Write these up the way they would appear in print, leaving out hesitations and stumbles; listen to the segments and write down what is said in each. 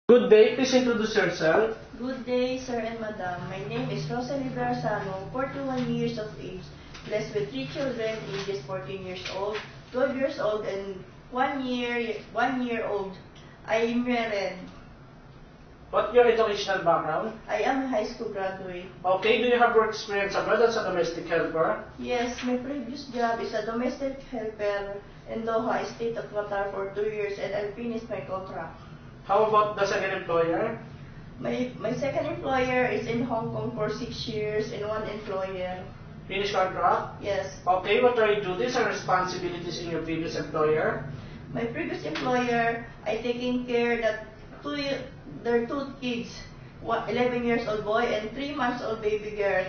Good day, please introduce yourself. Good day, sir and madam. My name is Rosalie Garzano, 41 years of age, blessed with 3 children, ages 14 years old, 12 years old, and 1 year old. I am married. What's your educational background? I am a high school graduate. Okay, do you have work experience abroad as a domestic helper? Yes, my previous job is a domestic helper in Doha, State of Qatar for 2 years, and I finished my contract. How about the second employer? My second employer is in Hong Kong for 6 years and 1 employer. Finish contract? Yes. Okay, what are your duties and responsibilities in your previous employer? My previous employer, I taking care that their 2 kids, 11 years old boy and 3 months old baby girl.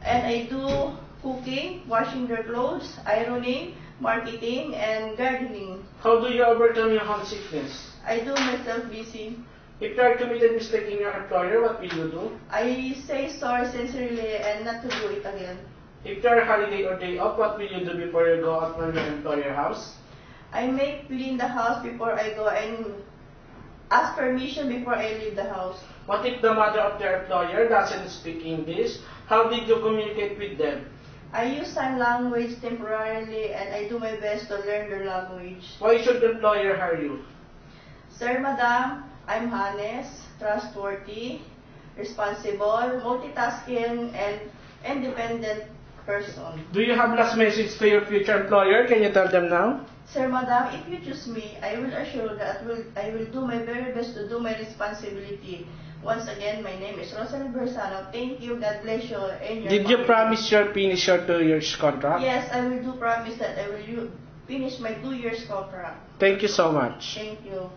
And I do cooking, washing their clothes, ironing, marketing, and gardening. How do you overcome your homesickness? I do myself busy. If you are committed mistake in your employer, what will you do? I say sorry sincerely and not to do it again. If you are holiday or day off, what will you do before you go out from your employer house? I make clean the house before I go and ask permission before I leave the house. What if the mother of their employer doesn't speak English? How did you communicate with them? I use sign language temporarily and I do my best to learn their language. Why should the employer hire you? Sir, madam, I'm honest, trustworthy, responsible, multitasking, and independent person. Do you have last message to your future employer? Can you tell them now? Sir, madam, if you choose me, I will assure that I will do my very best to do my responsibility. Once again, my name is Rosalie Garzano. Thank you. God bless you. And your Did you family. promise your finish your 2 years contract? Yes, I will do promise that I will finish my 2 years contract. Thank you so much. Thank you.